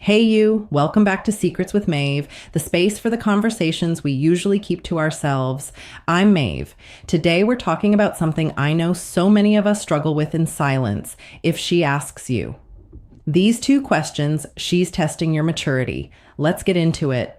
Hey you, welcome back to Secrets with Maeve, the space for the conversations we usually keep to ourselves. I'm Maeve. Today we're talking about something I know so many of us struggle with in silence, if she asks you. These two questions, she's testing your maturity. Let's get into it.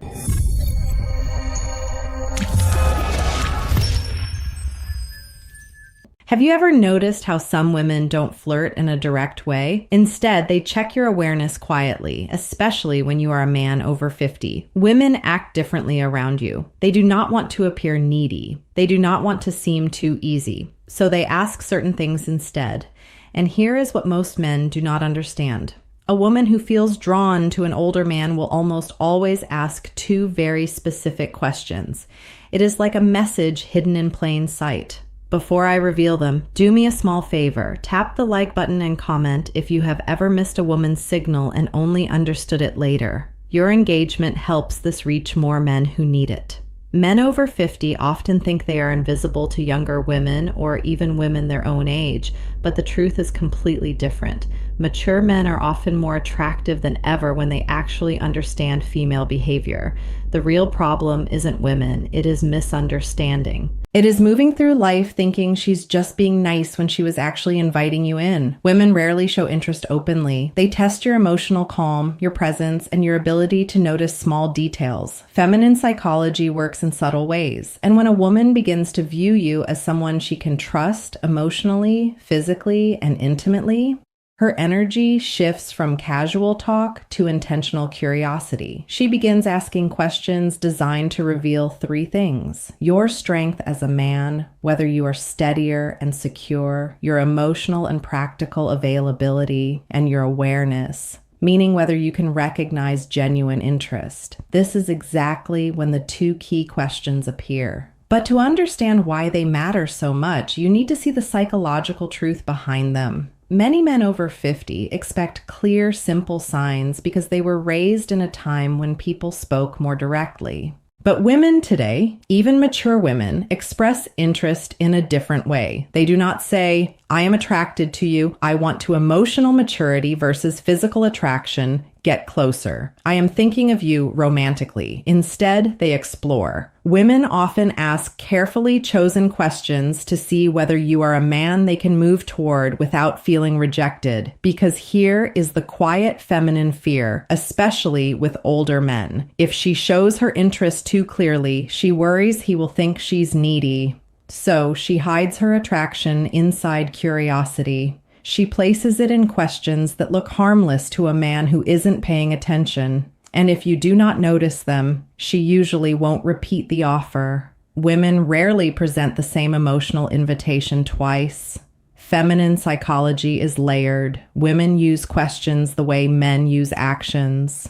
Have you ever noticed how some women don't flirt in a direct way? Instead, they check your awareness quietly, especially when you are a man over 50. Women act differently around you. They do not want to appear needy. They do not want to seem too easy. So they ask certain things instead. And here is what most men do not understand. A woman who feels drawn to an older man will almost always ask two very specific questions. It is like a message hidden in plain sight. Before I reveal them, do me a small favor. Tap the like button and comment if you have ever missed a woman's signal and only understood it later. Your engagement helps this reach more men who need it. Men over 50 often think they are invisible to younger women or even women their own age, but the truth is completely different. Mature men are often more attractive than ever when they actually understand female behavior. The real problem isn't women, it is misunderstanding. It is moving through life thinking she's just being nice when she was actually inviting you in. Women rarely show interest openly. They test your emotional calm, your presence, and your ability to notice small details. Feminine psychology works in subtle ways, and when a woman begins to view you as someone she can trust emotionally, physically, and intimately, her energy shifts from casual talk to intentional curiosity. She begins asking questions designed to reveal three things: your strength as a man, whether you are steadier and secure, your emotional and practical availability, and your awareness, meaning whether you can recognize genuine interest. This is exactly when the two key questions appear. But to understand why they matter so much, you need to see the psychological truth behind them. Many men over 50 expect clear, simple signs because they were raised in a time when people spoke more directly. But women today, even mature women, express interest in a different way. They do not say, I am attracted to you. I want to emotional maturity versus physical attraction. Get closer. I am thinking of you romantically. Instead, they explore. Women often ask carefully chosen questions to see whether you are a man they can move toward without feeling rejected, because here is the quiet feminine fear, especially with older men. If she shows her interest too clearly, she worries he will think she's needy. So she hides her attraction inside curiosity. She places it in questions that look harmless to a man who isn't paying attention. And if you do not notice them, she usually won't repeat the offer. Women rarely present the same emotional invitation twice. Feminine psychology is layered. Women use questions the way men use actions.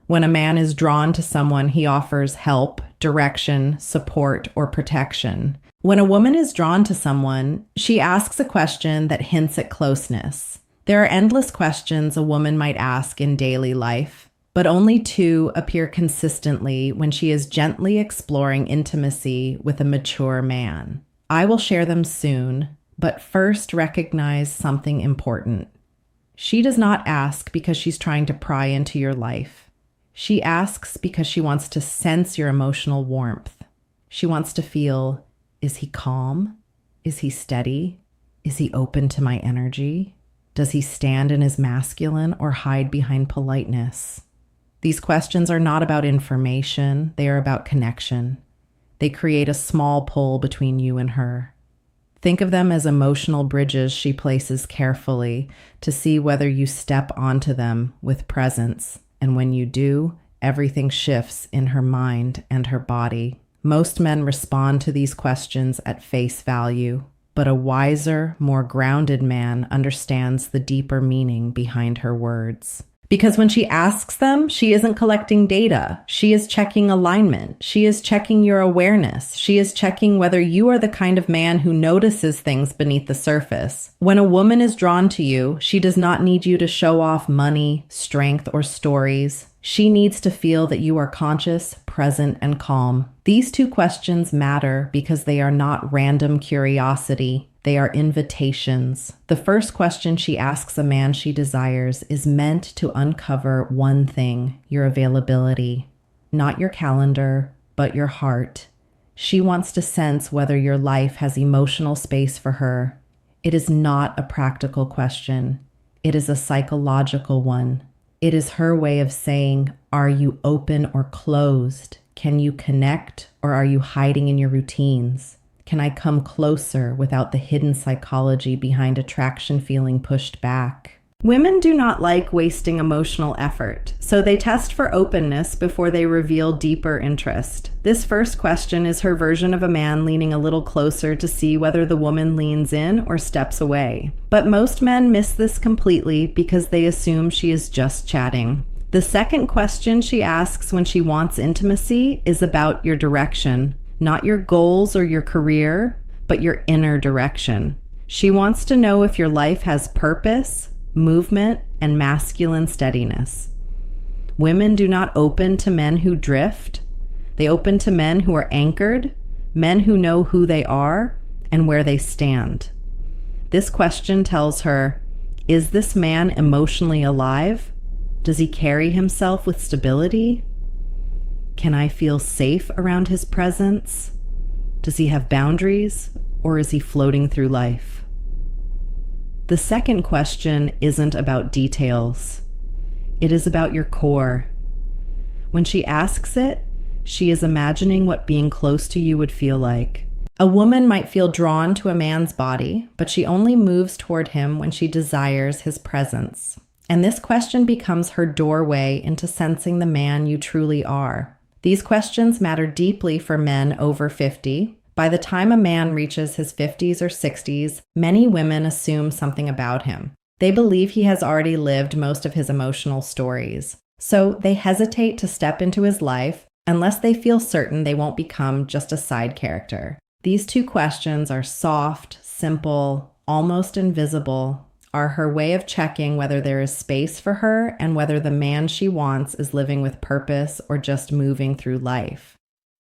When a man is drawn to someone, he offers help, direction, support, or protection. When a woman is drawn to someone, she asks a question that hints at closeness. There are endless questions a woman might ask in daily life, but only two appear consistently when she is gently exploring intimacy with a mature man. I will share them soon, but first recognize something important. She does not ask because she's trying to pry into your life. She asks because she wants to sense your emotional warmth. She wants to feel, is he calm? Is he steady? Is he open to my energy? Does he stand in his masculine or hide behind politeness? These questions are not about information. They are about connection. They create a small pull between you and her. Think of them as emotional bridges she places carefully to see whether you step onto them with presence. And when you do, everything shifts in her mind and her body. Most men respond to these questions at face value, but a wiser, more grounded man understands the deeper meaning behind her words. Because when she asks them, she isn't collecting data. She is checking alignment. She is checking your awareness. She is checking whether you are the kind of man who notices things beneath the surface. When a woman is drawn to you, she does not need you to show off money, strength, or stories. She needs to feel that you are conscious, present, and calm. These two questions matter because they are not random curiosity. They are invitations. The first question she asks a man she desires is meant to uncover one thing: your availability. Not your calendar, but your heart. She wants to sense whether your life has emotional space for her. It is not a practical question. It is a psychological one. It is her way of saying, are you open or closed? Can you connect, or are you hiding in your routines? Can I come closer without the hidden psychology behind attraction feeling pushed back? Women do not like wasting emotional effort, so they test for openness before they reveal deeper interest. This first question is her version of a man leaning a little closer to see whether the woman leans in or steps away. But most men miss this completely because they assume she is just chatting. The second question she asks when she wants intimacy is about your direction, not your goals or your career, but your inner direction. She wants to know if your life has purpose, movement, and masculine steadiness. Women do not open to men who drift. They open to men who are anchored, men who know who they are and where they stand. This question tells her, is this man emotionally alive? Does he carry himself with stability? Can I feel safe around his presence? Does he have boundaries, or is he floating through life? The second question isn't about details. It is about your core. When she asks it, she is imagining what being close to you would feel like. A woman might feel drawn to a man's body, but she only moves toward him when she desires his presence. And this question becomes her doorway into sensing the man you truly are. These questions matter deeply for men over 50. By the time a man reaches his 50s or 60s, many women assume something about him. They believe he has already lived most of his emotional stories. So they hesitate to step into his life unless they feel certain they won't become just a side character. These two questions are soft, simple, almost invisible, are her way of checking whether there is space for her and whether the man she wants is living with purpose or just moving through life.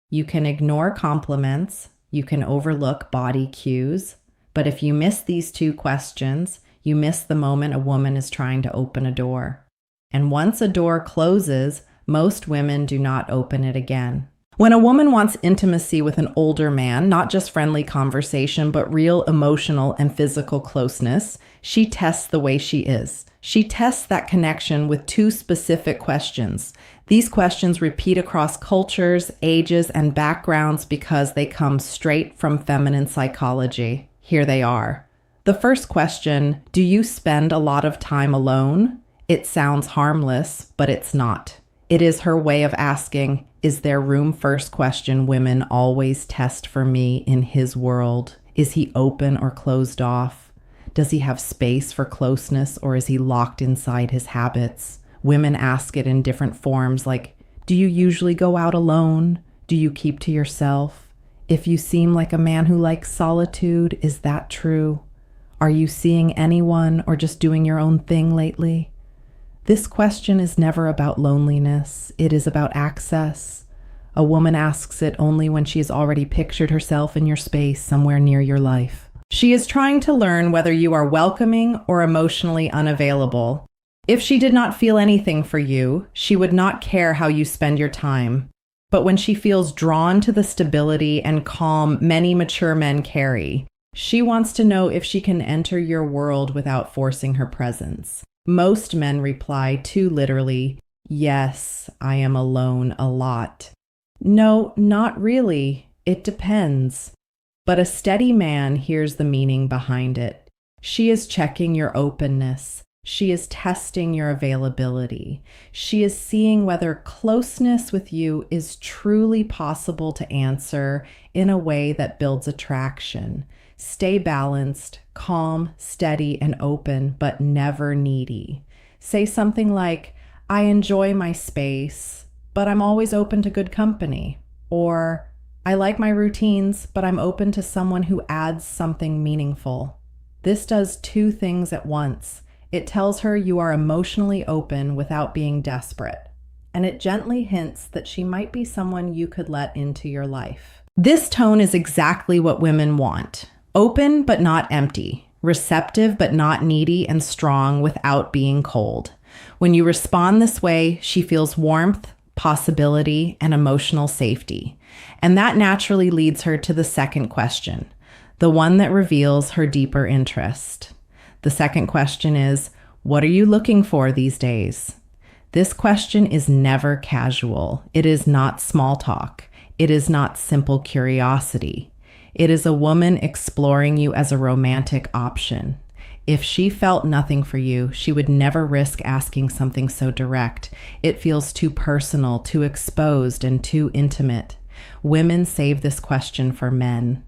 You can ignore compliments. You can overlook body cues, but if you miss these two questions, you miss the moment a woman is trying to open a door. And once a door closes, most women do not open it again. When a woman wants intimacy with an older man, not just friendly conversation, but real emotional and physical closeness, she tests the way she is. She tests that connection with two specific questions. These questions repeat across cultures, ages, and backgrounds because they come straight from feminine psychology. Here they are. The first question, do you spend a lot of time alone? It sounds harmless, but it's not. It is her way of asking, is there room? First question women always test for me in his world. Is he open or closed off? Does he have space for closeness, or is he locked inside his habits? Women ask it in different forms like, do you usually go out alone? Do you keep to yourself? If you seem like a man who likes solitude, is that true? Are you seeing anyone or just doing your own thing lately? This question is never about loneliness. It is about access. A woman asks it only when she has already pictured herself in your space somewhere near your life. She is trying to learn whether you are welcoming or emotionally unavailable. If she did not feel anything for you, she would not care how you spend your time. But when she feels drawn to the stability and calm many mature men carry, she wants to know if she can enter your world without forcing her presence. Most men reply too literally, yes, I am alone a lot. No, not really. It depends. But a steady man hears the meaning behind it. She is checking your openness. She is testing your availability. She is seeing whether closeness with you is truly possible to answer in a way that builds attraction. Stay balanced, calm, steady, and open, but never needy. Say something like, I enjoy my space, but I'm always open to good company. Or, I like my routines, but I'm open to someone who adds something meaningful. This does two things at once. It tells her you are emotionally open without being desperate. and it gently hints that she might be someone you could let into your life. This tone is exactly what women want. Open but not empty. Receptive but not needy, and strong without being cold. When you respond this way, she feels warmth, possibility, and emotional safety. And that naturally leads her to the second question, the one that reveals her deeper interest. The second question is, what are you looking for these days? This question is never casual. It is not small talk. It is not simple curiosity. It is a woman exploring you as a romantic option. If she felt nothing for you, she would never risk asking something so direct. It feels too personal, too exposed, and too intimate. Women save this question for men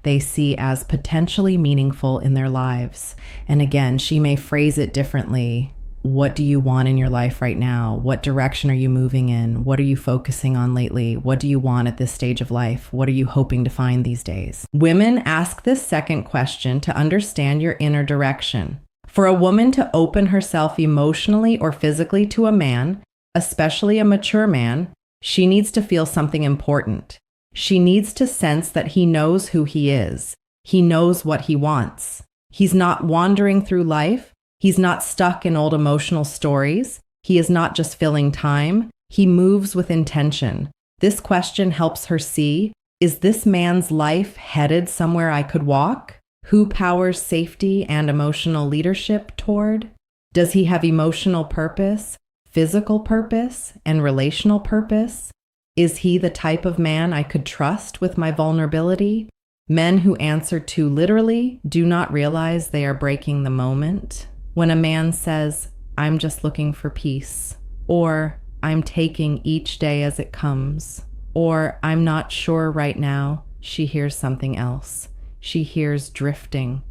they see as potentially meaningful in their lives. And again, she may phrase it differently. What do you want in your life right now? What direction are you moving in? What are you focusing on lately? What do you want at this stage of life? What are you hoping to find these days? Women ask this second question to understand your inner direction. For a woman to open herself emotionally or physically to a man, especially a mature man, she needs to feel something important. She needs to sense that he knows who he is. He knows what he wants. He's not wandering through life. He's not stuck in old emotional stories. He is not just filling time. He moves with intention. This question helps her see, is this man's life headed somewhere I could walk? Who powers safety and emotional leadership toward? Does he have emotional purpose, physical purpose, and relational purpose? Is he the type of man I could trust with my vulnerability? Men who answer too literally do not realize they are breaking the moment. When a man says, I'm just looking for peace, or I'm taking each day as it comes, or I'm not sure right now, she hears something else. She hears drifting.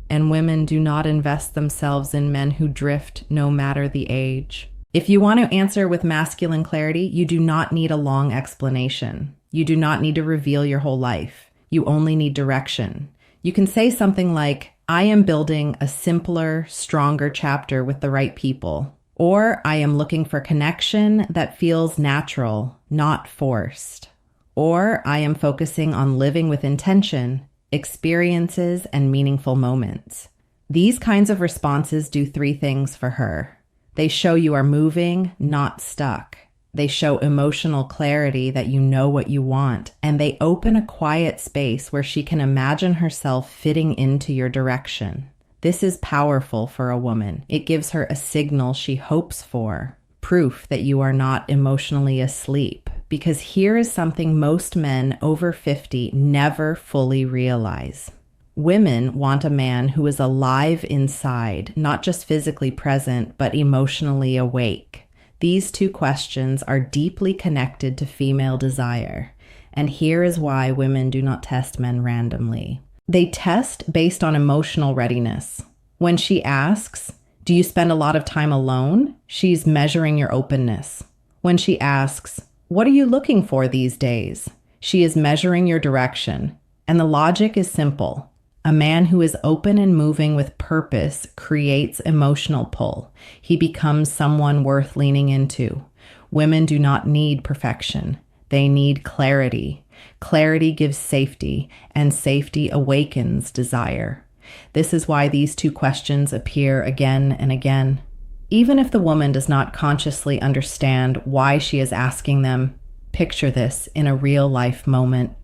And women do not invest themselves in men who drift no matter the age. If you want to answer with masculine clarity, you do not need a long explanation. You do not need to reveal your whole life. You only need direction. You can say something like, I am building a simpler, stronger chapter with the right people. Or I am looking for connection that feels natural, not forced. Or I am focusing on living with intention, experiences, and meaningful moments. These kinds of responses do three things for her. They show you are moving, not stuck. They show emotional clarity that you know what you want, and they open a quiet space where she can imagine herself fitting into your direction. This is powerful for a woman. It gives her a signal she hopes for, proof that you are not emotionally asleep. Because here is something most men over 50 never fully realize. Women want a man who is alive inside, not just physically present, but emotionally awake. These two questions are deeply connected to female desire. And here is why women do not test men randomly. They test based on emotional readiness. When she asks, do you spend a lot of time alone? She's measuring your openness. When she asks, what are you looking for these days? She is measuring your direction. And the logic is simple. A man who is open and moving with purpose creates emotional pull. He becomes someone worth leaning into. Women do not need perfection. They need clarity. Clarity gives safety, and safety awakens desire. This is why these two questions appear again and again. Even if the woman does not consciously understand why she is asking them, picture this in a real-life moment.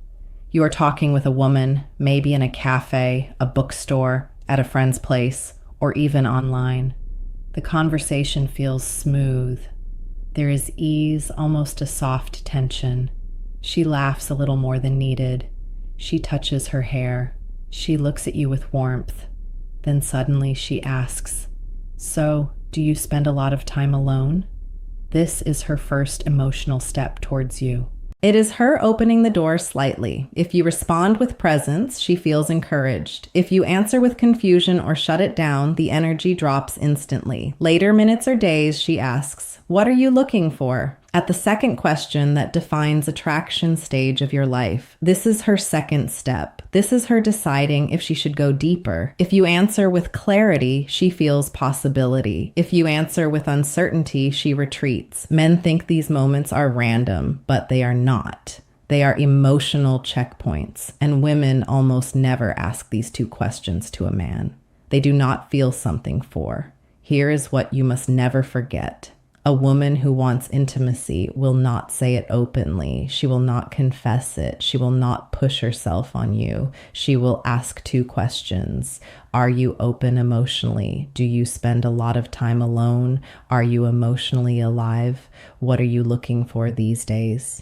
You are talking with a woman, maybe in a cafe, a bookstore, at a friend's place, or even online. The conversation feels smooth. There is ease, almost a soft tension. She laughs a little more than needed. She touches her hair. She looks at you with warmth. Then suddenly she asks, so, do you spend a lot of time alone? This is her first emotional step towards you. It is her opening the door slightly. If you respond with presence, she feels encouraged. If you answer with confusion or shut it down, the energy drops instantly. Later minutes or days, she asks, what are you looking for? At the second question that defines attraction stage of your life, this is her second step. This is her deciding if she should go deeper. If you answer with clarity, she feels possibility. If you answer with uncertainty, she retreats. Men think these moments are random, but they are not. They are emotional checkpoints, and women almost never ask these two questions to a man. They do not feel something for. Here is what you must never forget. A woman who wants intimacy will not say it openly. She will not confess it. She will not push herself on you. She will ask two questions. Are you open emotionally? Do you spend a lot of time alone? Are you emotionally alive? What are you looking for these days?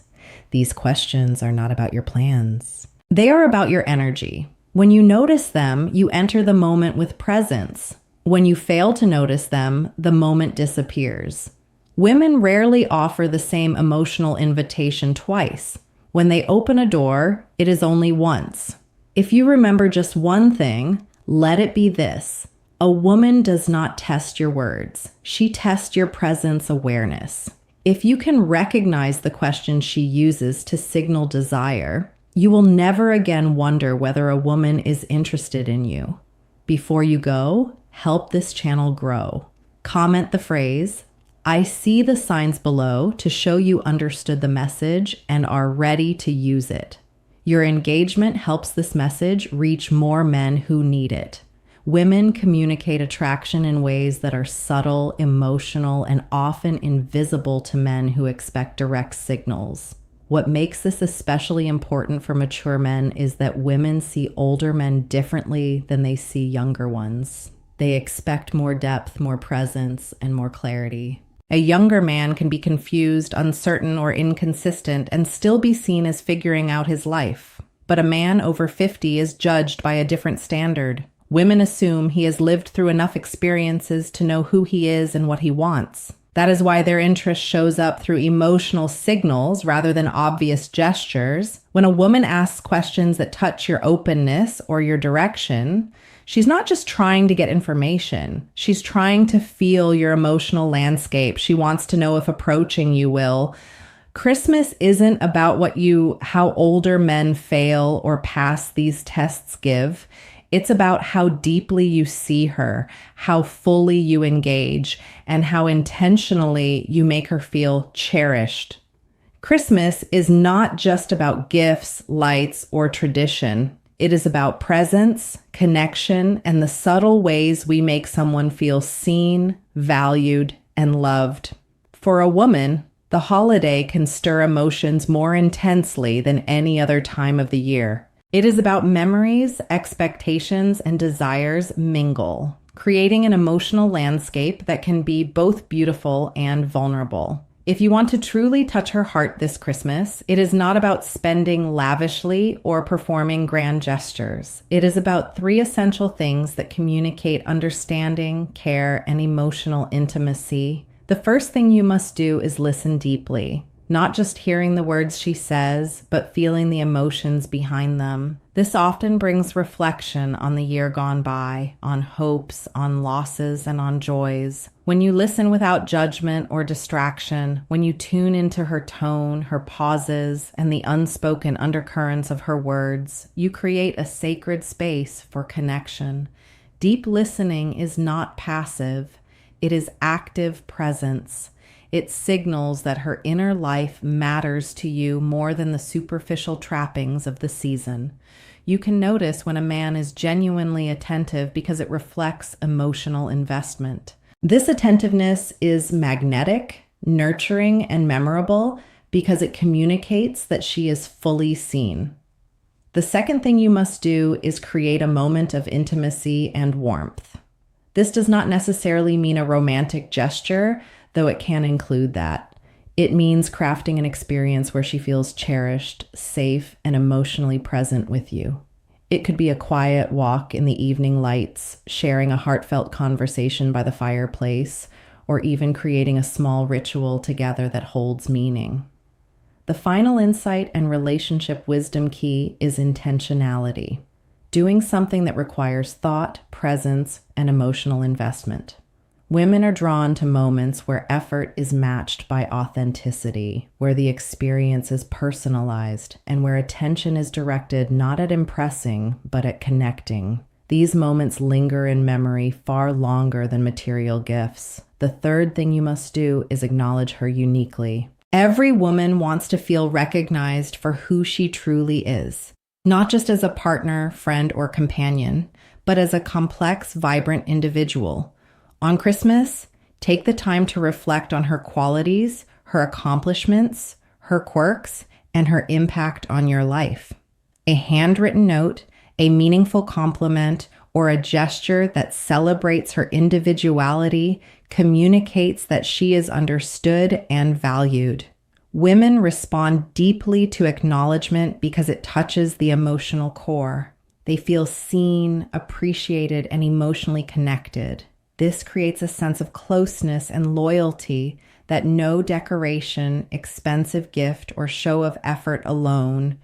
These questions are not about your plans. They are about your energy. When you notice them, you enter the moment with presence. When you fail to notice them, the moment disappears. Women rarely offer the same emotional invitation twice. When they open a door, it is only once. If you remember just one thing, let it be this. A woman does not test your words. She tests your presence awareness. If you can recognize the questions she uses to signal desire, you will never again wonder whether a woman is interested in you. Before you go, help this channel grow. Comment the phrase, "I see the signs below," to show you understood the message and are ready to use it. Your engagement helps this message reach more men who need it. Women communicate attraction in ways that are subtle, emotional, and often invisible to men who expect direct signals. What makes this especially important for mature men is that women see older men differently than they see younger ones. They expect more depth, more presence, and more clarity. A younger man can be confused, uncertain, or inconsistent and still be seen as figuring out his life. But a man over 50 is judged by a different standard. Women assume he has lived through enough experiences to know who he is and what he wants. That is why their interest shows up through emotional signals rather than obvious gestures. When a woman asks questions that touch your openness or your direction, she's not just trying to get information. She's trying to feel your emotional landscape. She wants to know if approaching you will. Christmas isn't about how older men fail or pass these tests give. It's about how deeply you see her, how fully you engage, and how intentionally you make her feel cherished. Christmas is not just about gifts, lights, or tradition. It is about presence, connection, and the subtle ways we make someone feel seen, valued, and loved. For a woman, the holiday can stir emotions more intensely than any other time of the year. It is about memories, expectations, and desires mingle, creating an emotional landscape that can be both beautiful and vulnerable. If you want to truly touch her heart this Christmas, it is not about spending lavishly or performing grand gestures. It is about 3 essential things that communicate understanding, care, and emotional intimacy. The first thing you must do is listen deeply. Not just hearing the words she says, but feeling the emotions behind them. This often brings reflection on the year gone by, on hopes, on losses, and on joys. When you listen without judgment or distraction, when you tune into her tone, her pauses, and the unspoken undercurrents of her words, you create a sacred space for connection. Deep listening is not passive. It is active presence. It signals that her inner life matters to you more than the superficial trappings of the season. You can notice when a man is genuinely attentive because it reflects emotional investment. This attentiveness is magnetic, nurturing, and memorable because it communicates that she is fully seen. The second thing you must do is create a moment of intimacy and warmth. This does not necessarily mean a romantic gesture, though it can include that. It means crafting an experience where she feels cherished, safe, and emotionally present with you. It could be a quiet walk in the evening lights, sharing a heartfelt conversation by the fireplace, or even creating a small ritual together that holds meaning. The final insight and relationship wisdom key is intentionality, doing something that requires thought, presence, and emotional investment. Women are drawn to moments where effort is matched by authenticity, where the experience is personalized, and where attention is directed not at impressing, but at connecting. These moments linger in memory far longer than material gifts. The third thing you must do is acknowledge her uniquely. Every woman wants to feel recognized for who she truly is, not just as a partner, friend, or companion, but as a complex, vibrant individual. On Christmas, take the time to reflect on her qualities, her accomplishments, her quirks, and her impact on your life. A handwritten note, a meaningful compliment, or a gesture that celebrates her individuality communicates that she is understood and valued. Women respond deeply to acknowledgement because it touches the emotional core. They feel seen, appreciated, and emotionally connected. This creates a sense of closeness and loyalty that no decoration, expensive gift, or show of effort alone